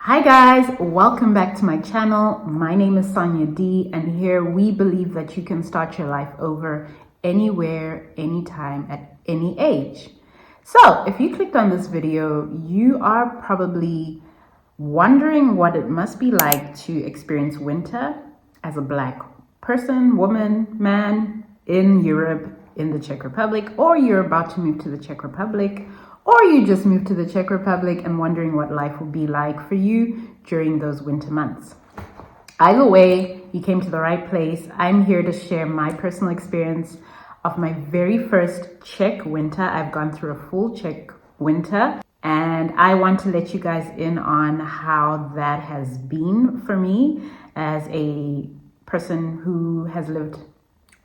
Hi guys, welcome back to my channel. My name is Sonia D, and here we believe that you can start your life over anywhere, anytime, at any age. So if you clicked on this video, you are probably wondering what it must be like to experience winter as a Black person, woman, man in Europe, in the Czech Republic, or you're about to move to the Czech Republic, or you just moved to the Czech Republic and wondering what life will be like for you during those winter months. Either way, you came to the right place. I'm here to share my personal experience of my very first Czech winter. I've gone through a full Czech winter, and I want to let you guys in on how that has been for me as a person who has lived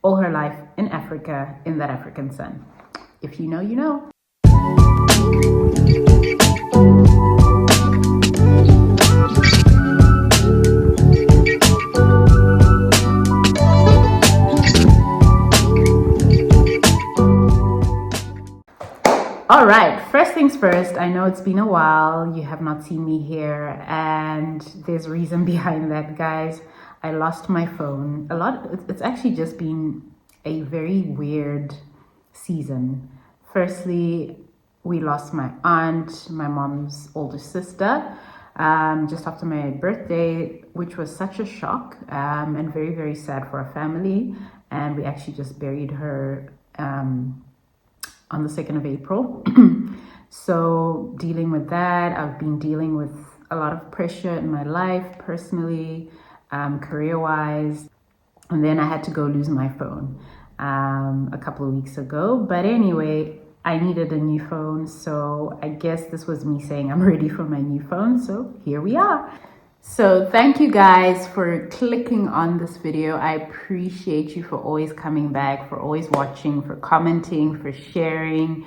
all her life in Africa, in that African sun. If you know, you know. All right, first things first, I know it's been a while, you have not seen me here, and there's a reason behind that, guys. I lost my phone. It's actually just been a very weird season. Firstly, we lost my aunt, my mom's older sister, just after my birthday, which was such a shock and very, very sad for our family. And we actually just buried her on the 2nd of April. So dealing with that, I've been dealing with a lot of pressure in my life, personally, career-wise. And then I had to go lose my phone a couple of weeks ago. But anyway, I needed a new phone. So I guess this was me saying I'm ready for my new phone. So here we are. So thank you guys for clicking on this video. I appreciate you for always coming back, for always watching, for commenting, for sharing,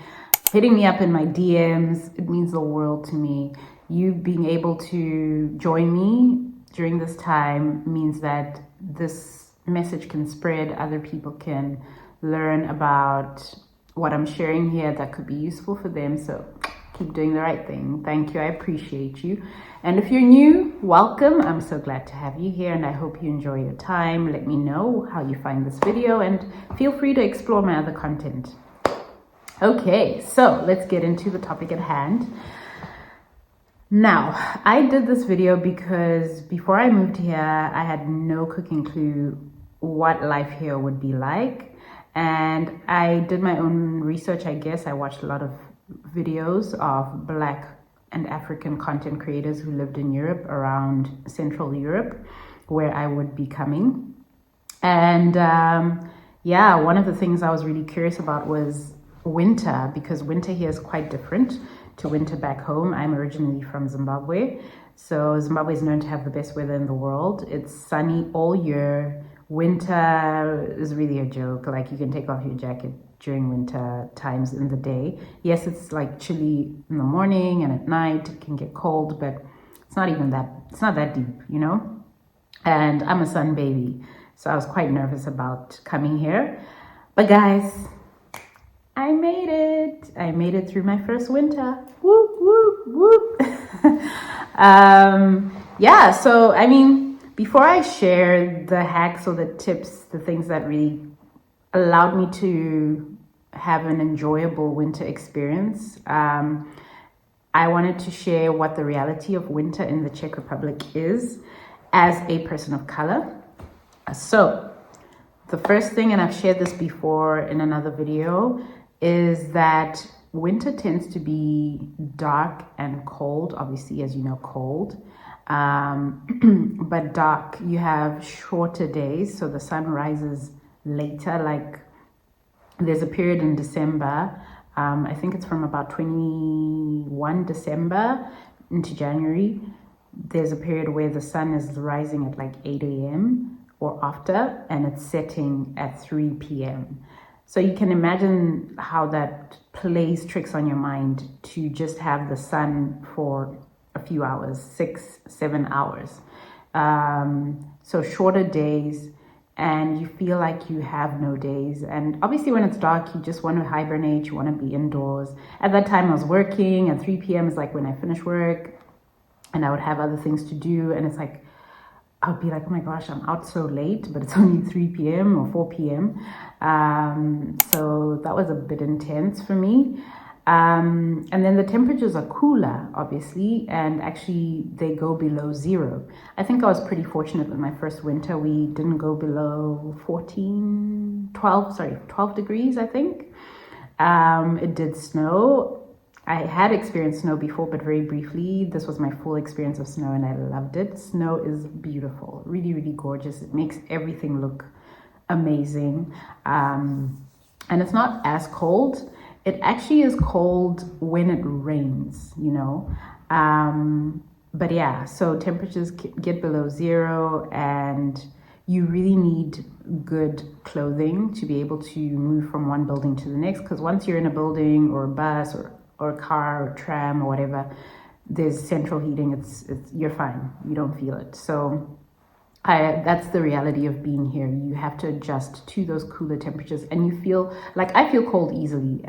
hitting me up in my DMs. It means the world to me. You being able to join me during this time means that this message can spread. Other people can learn about what I'm sharing here that could be useful for them. So keep doing the right thing. Thank you. I appreciate you. And if you're new, welcome. I'm so glad to have you here, and I hope you enjoy your time. Let me know how you find this video, and feel free to explore my other content. Okay, so let's get into the topic at hand. Now, I did this video because before I moved here, I had no cooking clue what life here would be like. And I did my own research, I guess. I watched a lot of videos of Black and African content creators who lived in Europe, around Central Europe, where I would be coming. And yeah, one of the things I was really curious about was winter, because winter here is quite different to winter back home. I'm originally from Zimbabwe. So Zimbabwe is known to have the best weather in the world. It's sunny all year. Winter is really a joke. Like, you can take off your jacket during winter times in the day. Yes, it's like chilly in the morning and at night. It can get cold, but it's not that deep, you know? And I'm a sun baby, so I was quite nervous about coming here. But guys, I made it. I made it through my first winter. Whoop, whoop, whoop. Yeah, so I mean, before I share the hacks or the tips, the things that really allowed me to have an enjoyable winter experience, I wanted to share what the reality of winter in the Czech Republic is as a person of color. So the first thing, and I've shared this before in another video, is that winter tends to be dark and cold. Obviously, as you know, cold. But dark. You have shorter days, so the sun rises later. Like, there's a period in December, I think it's from about 21 December into January. There's a period where the sun is rising at like 8 a.m. or after, and it's setting at 3 p.m. So you can imagine how that plays tricks on your mind to just have the sun for a few hours, 6-7 hours. So shorter days, and you feel like you have no days. And obviously when it's dark, you just want to hibernate, you want to be indoors. At that time I was working, at 3 p.m. is like when I finish work. and I would have other things to do, and it's like I would be like, oh my gosh, I'm out so late, but it's only 3 p.m. or 4 p.m. So that was a bit intense for me. And then the temperatures are cooler, obviously, and actually they go below zero. I think I was pretty fortunate with my first winter. We didn't go below 12 degrees, I think. It did snow. I had experienced snow before, but very briefly. This was my full experience of snow, and I loved it. Snow is beautiful, really, really gorgeous. It makes everything look amazing. And it's not as cold. It actually is cold when it rains, you know. But yeah, so temperatures get below zero, and you really need good clothing to be able to move from one building to the next. Because once you're in a building or a bus or a car or tram or whatever, there's central heating. It's you're fine. You don't feel it. So that's the reality of being here. You have to adjust to those cooler temperatures, and you feel like I feel cold easily.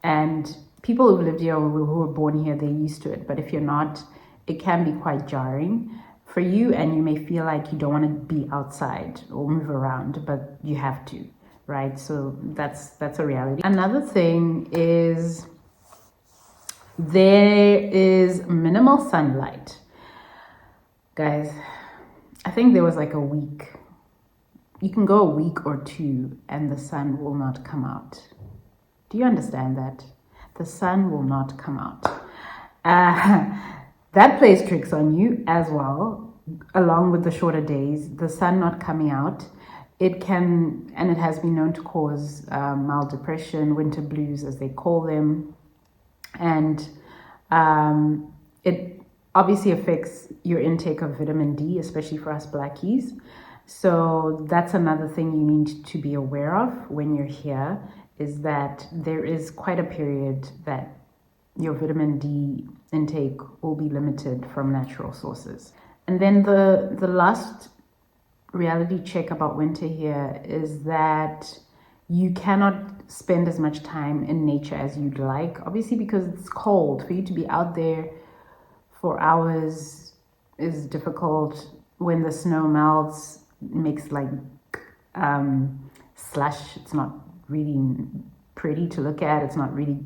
And people who've lived here or who were born here, they're used to it. But if you're not, it can be quite jarring for you, and you may feel like you don't want to be outside or move around, but you have to, right? So that's a reality. Another thing is there is minimal sunlight. Guys, I think there was like a week. You can go a week or two and the sun will not come out. Do you understand that? The sun will not come out. That plays tricks on you as well, along with the shorter days. The sun not coming out, it can, and it has been known to cause mild depression, winter blues as they call them. And it obviously affects your intake of vitamin D, especially for us blackies. So that's another thing you need to be aware of when you're here, is that there is quite a period that your vitamin D intake will be limited from natural sources. And then the last reality check about winter here is that you cannot spend as much time in nature as you'd like, obviously, because it's cold. For you to be out there for hours is difficult. When the snow melts, it makes like slush. It's not really pretty to look at. It's not really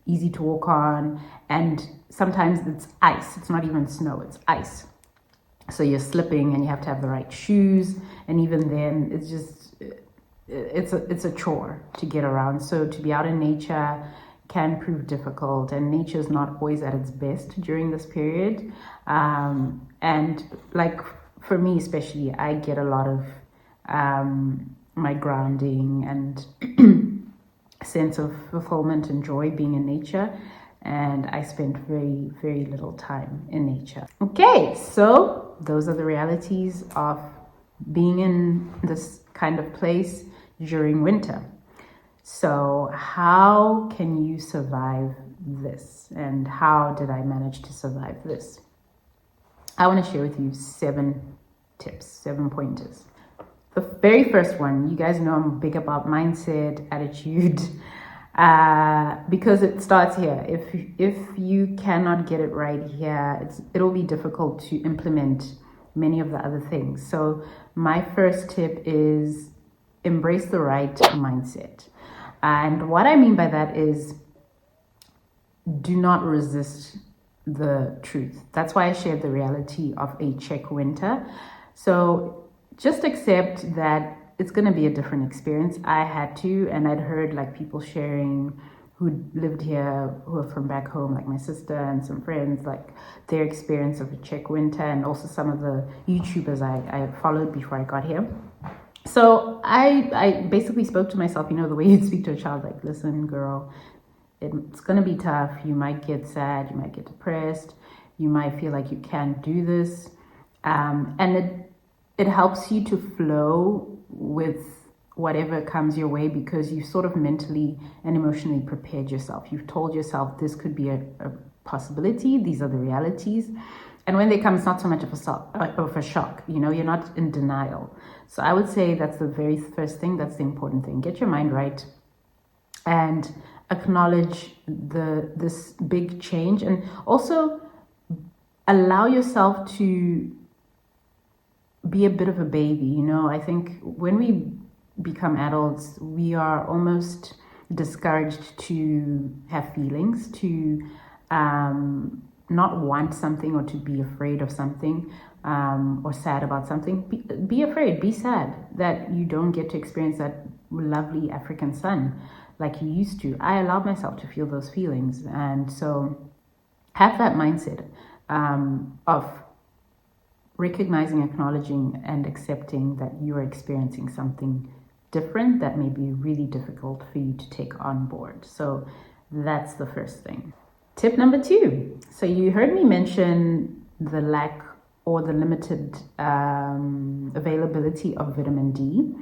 easy to walk on. And sometimes it's ice. It's not even snow, it's ice. So you're slipping and you have to have the right shoes. And even then, it's just, it's a chore to get around. So to be out in nature can prove difficult, and nature is not always at its best during this period. And like for me especially, I get a lot of my grounding and sense of fulfillment and joy being in nature, and I spend very, very little time in nature. Okay, so those are the realities of being in this kind of place during winter. So how can you survive this? And how did I manage to survive this? I want to share with you 7 tips, 7 pointers. The very first one, you guys know I'm big about mindset, attitude, because it starts here. If you cannot get it right here, it'll be difficult to implement many of the other things. So my first tip is embrace the right mindset. And what I mean by that is do not resist the truth. That's why I shared the reality of a Czech winter. So just accept that it's going to be a different experience. I had to, and I'd heard like people sharing who lived here, who are from back home, like my sister and some friends, like their experience of a Czech winter, and also some of the YouTubers I followed before I got here. So I basically spoke to myself, you know, the way you'd speak to a child, like, listen, girl, it's going to be tough. You might get sad, you might get depressed, you might feel like you can't do this. And it helps you to flow with whatever comes your way, because you've sort of mentally and emotionally prepared yourself. You've told yourself this could be a possibility. These are the realities. And when they come, it's not so much of a shock. You know, you're not in denial. So I would say that's the very first thing. That's the important thing. Get your mind right and acknowledge this big change. And also allow yourself to be a bit of a baby. You know, I think when we become adults, we are almost discouraged to have feelings, to not want something, or to be afraid of something, or sad about something. Be afraid, be sad that you don't get to experience that lovely African sun like you used to. I allowed myself to feel those feelings, and so have that mindset of recognizing, acknowledging, and accepting that you are experiencing something different that may be really difficult for you to take on board. So that's the first thing. Tip number 2. So you heard me mention the lack or the limited availability of vitamin D.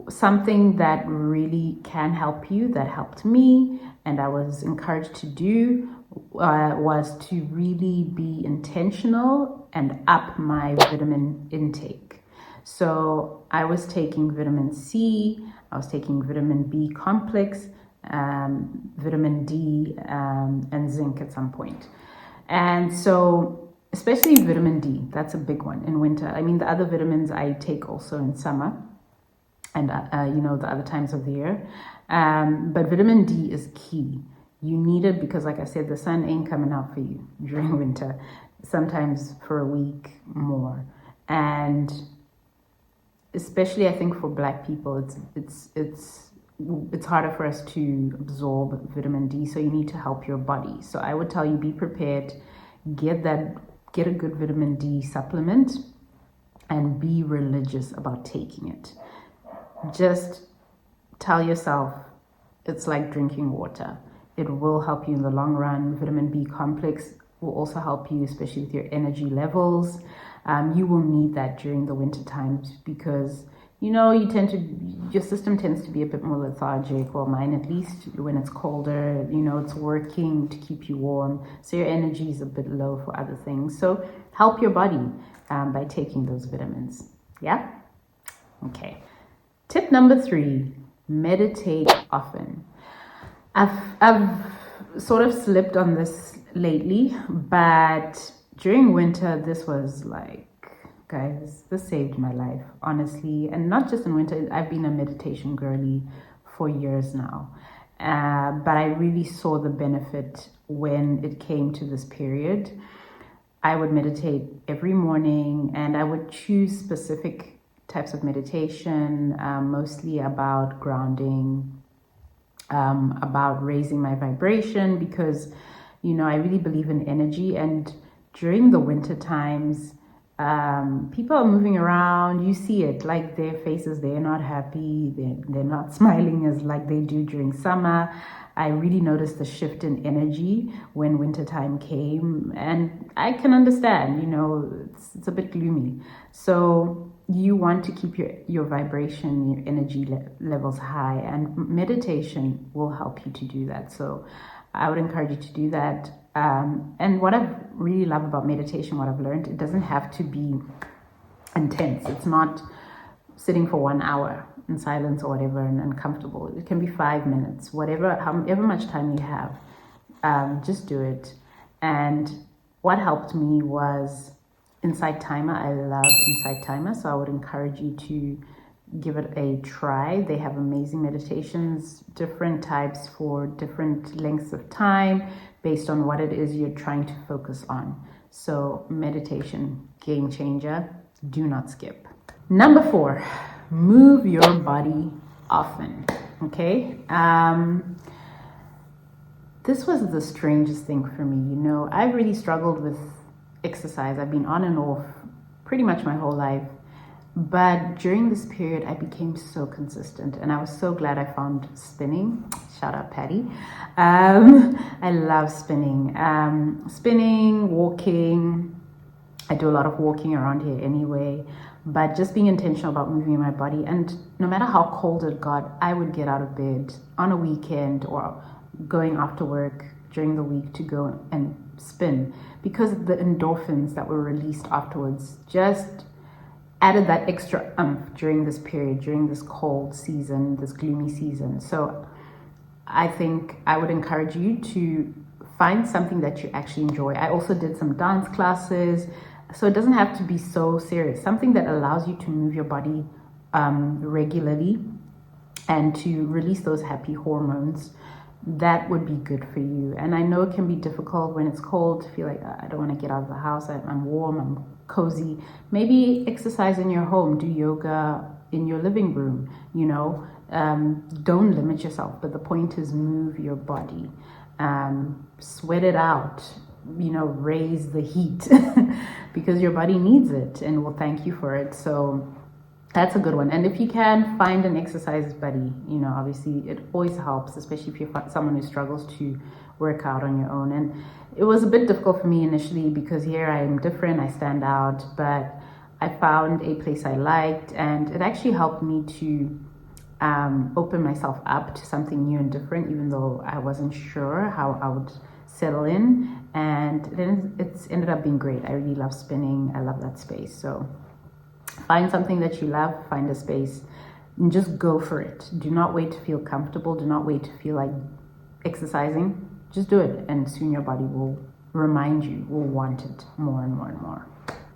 Something that really can help you, that helped me, and I was encouraged to do, was to really be intentional and up my vitamin intake. So I was taking vitamin C, I was taking vitamin B complex, vitamin D, and zinc at some point. And so especially vitamin D, that's a big one in winter. I mean, the other vitamins I take also in summer and the other times of the year, but vitamin D is key. You need it because, like I said, the sun ain't coming out for you during winter, sometimes for a week more. And especially I think for Black people, it's harder for us to absorb vitamin D, so you need to help your body. So I would tell you, be prepared, get a good vitamin D supplement, and be religious about taking it. Just tell yourself it's like drinking water. It will help you in the long run. Vitamin B complex will also help you, especially with your energy levels. You will need that during the winter times because, your system tends to be a bit more lethargic, or mine at least, when it's colder. It's working to keep you warm. So your energy is a bit low for other things. So help your body by taking those vitamins. Yeah? Okay. Tip number 3, meditate often. I've sort of slipped on this lately, but during winter, this was like, guys, this saved my life, honestly. And not just in winter, I've been a meditation girly for years now. But I really saw the benefit when it came to this period. I would meditate every morning, and I would choose specific types of meditation, mostly about grounding, about raising my vibration, because I really believe in energy. And during the winter times, people are moving around. You see it, like their faces, they're not happy, they're not smiling as like they do during summer. I really noticed the shift in energy when wintertime came, and I can understand, it's a bit gloomy. So you want to keep your vibration, your energy levels high, and meditation will help you to do that. So I would encourage you to do that. And what I really love about meditation, what I've learned, it doesn't have to be intense. It's not sitting for 1 hour in silence or whatever and uncomfortable. It can be 5 minutes, however much time you have. Just do it. And what helped me was Insight Timer. I love Insight Timer, so I would encourage you to give it a try. They have amazing meditations, different types for different lengths of time based on what it is you're trying to focus on. So meditation, game changer. Do not skip. Number 4, move your body often. Okay. This was the strangest thing for me. I've really struggled with exercise. I've been on and off pretty much my whole life. But during this period, I became so consistent, and I was so glad I found spinning. Shout out, Patty. I love spinning. Spinning, walking. I do a lot of walking around here anyway, but just being intentional about moving my body. And no matter how cold it got, I would get out of bed on a weekend or going after work during the week to go and spin, because the endorphins that were released afterwards just added that extra oomph during this period, during this cold season, this gloomy season. So I think I would encourage you to find something that you actually enjoy. I also did some dance classes, so it doesn't have to be so serious. Something that allows you to move your body regularly and to release those happy hormones, that would be good for you. And I know it can be difficult when it's cold to feel like, I don't want to get out of the house, I'm warm, I'm cozy. Maybe exercise in your home, do yoga in your living room, you know. Don't limit yourself, but the point is move your body, sweat it out, you know, raise the heat because your body needs it and will thank you for it. So that's a good one. And if you can, find an exercise buddy. You know, obviously it always helps, especially if you're someone who struggles to work out on your own. And it was a bit difficult for me initially because here I am different, I stand out, but I found a place I liked, and it actually helped me to open myself up to something new and different, even though I wasn't sure how I would settle in. And then it's ended up being great. I really love spinning. I love that space. So find something that you love, find a space, and just go for it. Do not wait to feel comfortable. Do not wait to feel like exercising. Just do it, and soon your body will remind you, will want it more and more and more.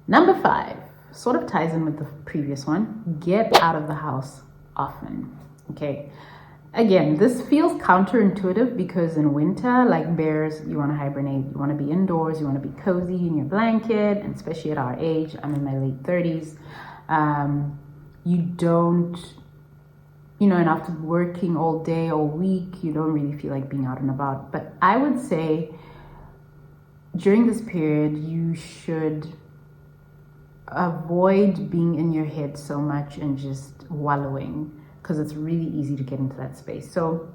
Number 5 sort of ties in with the previous one. Get out of the house often. Okay. Again, this feels counterintuitive because in winter, like bears, you want to hibernate. You want to be indoors. You want to be cozy in your blanket, and especially at our age, I'm in my late 30s. You don't, you know, and after working all day, all week, you don't really feel like being out and about. But I would say during this period, you should avoid being in your head so much and just wallowing, because it's really easy to get into that space. So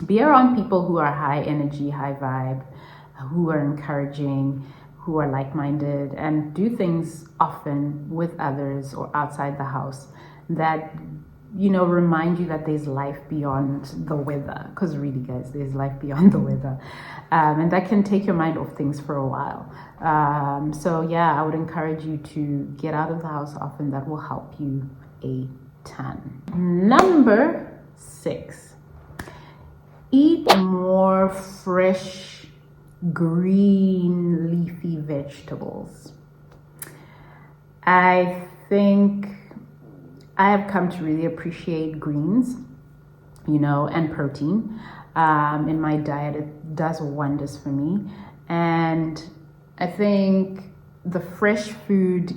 be around people who are high energy, high vibe, who are encouraging, who are like-minded, and do things often with others or outside the house that, you know, remind you that there's life beyond the weather. Because really, guys, there's life beyond the weather. And that can take your mind off things for a while. So yeah, I would encourage you to get out of the house often. That will help you a ton. Number 6, eat more fresh, green, leafy vegetables. I think I have come to really appreciate greens, you know, and protein in my diet. It does wonders for me. And I think the fresh food,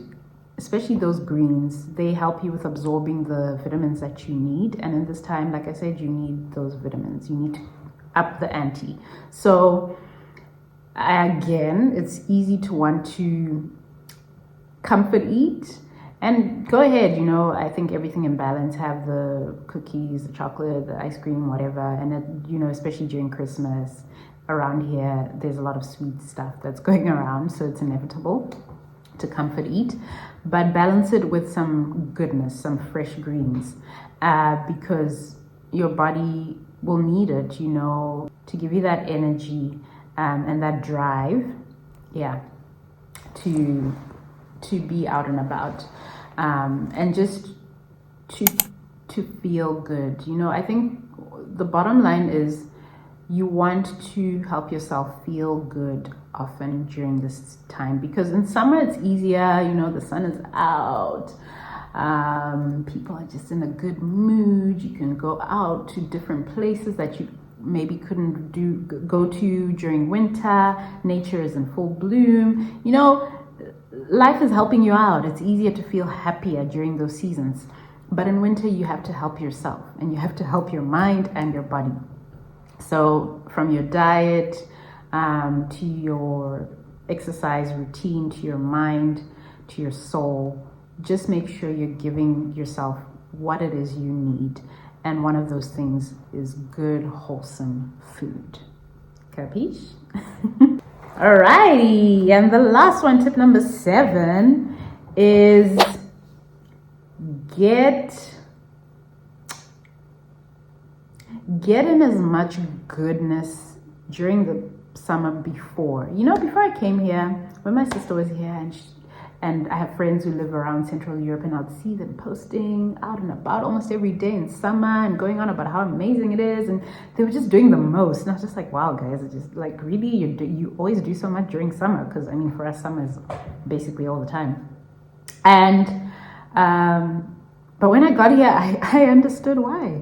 especially those greens, they help you with absorbing the vitamins that you need. And in this time, like I said, you need those vitamins. You need to up the ante. So again, it's easy to want to comfort eat. And go ahead, you know, I think everything in balance. Have the cookies, the chocolate, the ice cream, whatever. And, it, you know, especially during Christmas, around here, there's a lot of sweet stuff that's going around. So it's inevitable to comfort eat. But balance it with some goodness, some fresh greens, because your body will need it, you know, to give you that energy and that drive, yeah, to be out and about, and just to feel good. You know, I think the bottom line is you want to help yourself feel good often during this time, because in summer it's easier, you know, the sun is out, people are just in a good mood. You can go out to different places that you maybe couldn't go to during winter. Nature is in full bloom. You know, life is helping you out. It's easier to feel happier during those seasons. But in winter, you have to help yourself, and you have to help your mind and your body. So from your diet to your exercise routine, to your mind, to your soul, just make sure you're giving yourself what it is you need. And one of those things is good, wholesome food. Capiche? Alrighty, and the last one, tip number 7, is get in as much goodness during the summer before. You know, before I came here, when my sister was here, and And I have friends who live around Central Europe, and I'd see them posting out and about almost every day in summer and going on about how amazing it is. And they were just doing the most. And I was just like, wow, guys, it's just like, really, you always do so much during summer? Because I mean, for us, summer is basically all the time. And, but when I got here, I understood why.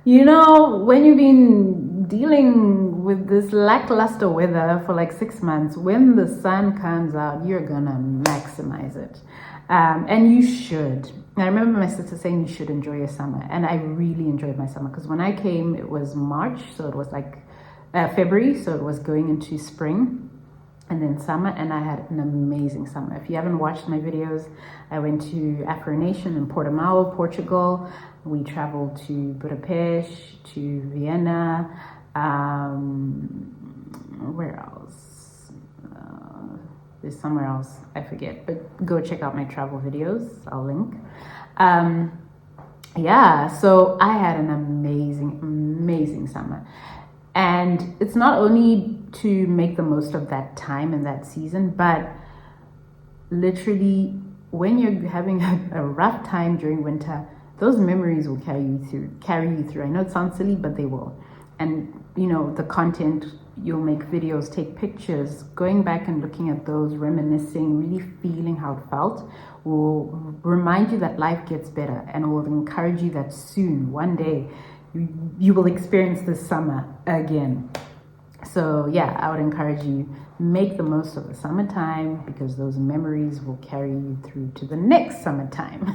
You know, when you've been dealing with this lackluster weather for like 6 months, when the sun comes out, you're gonna maximize it. And you should. I remember my sister saying you should enjoy your summer. And I really enjoyed my summer because when I came, it was March. So it was like February. So it was going into spring and then summer. And I had an amazing summer. If you haven't watched my videos, I went to Afro Nation in Portimao, Portugal. We traveled to Budapest, to Vienna. Where else? There's somewhere else, I forget, but go check out my travel videos. I'll link. Yeah, so I had an amazing summer. And it's not only to make the most of that time and that season, but literally when you're having a rough time during winter, those memories will carry you through. I know it sounds silly, but they will. And you know, the content, you'll make videos, take pictures, going back and looking at those, reminiscing, really feeling how it felt, will remind you that life gets better, and will encourage you that soon, one day, you will experience this summer again. So yeah, I would encourage you, make the most of the summertime, because those memories will carry you through to the next summertime,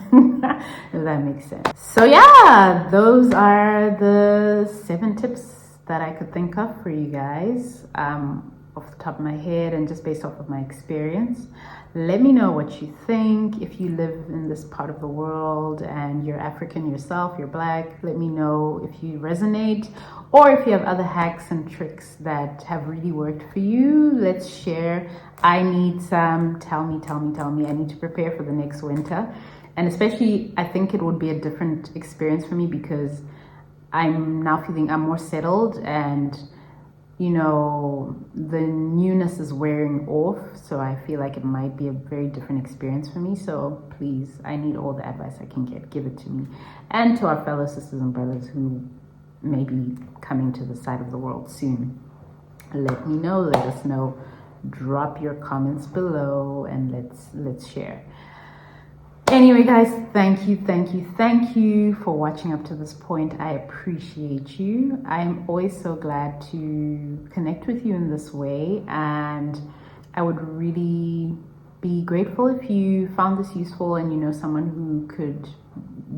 if that makes sense. So yeah, those are the 7 tips that I could think of for you guys, off the top of my head and just based off of my experience. Let me know what you think. If you live in this part of the world and you're African yourself, you're Black, let me know if you resonate, or if you have other hacks and tricks that have really worked for you. Let's share. I need some. Tell me. I need to prepare for the next winter. And especially, I think it would be a different experience for me because I'm now feeling I'm more settled, and you know, the newness is wearing off, so I feel like it might be a very different experience for me. So please, I need all the advice I can get. Give it to me. And to our fellow sisters and brothers who may be coming to the side of the world soon, let me know, let us know. Drop your comments below and let's share. Anyway, guys, thank you for watching up to this point. I appreciate you. I'm always so glad to connect with you in this way, and I would really be grateful if you found this useful and you know someone who could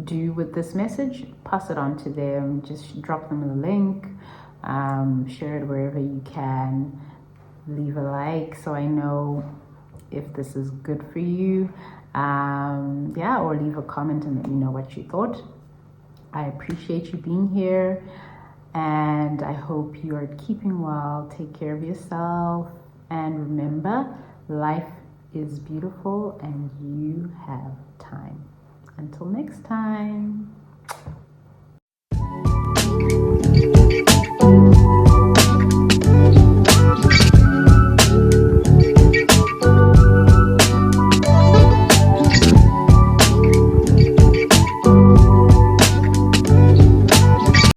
do with this message. Pass it on to them. Just drop them a link, share it wherever you can, leave a like so I know if this is good for you. Yeah, or leave a comment and let me know what you thought. I appreciate you being here, and I hope you are keeping well. Take care of yourself, and remember, life is beautiful and you have time. Until next time.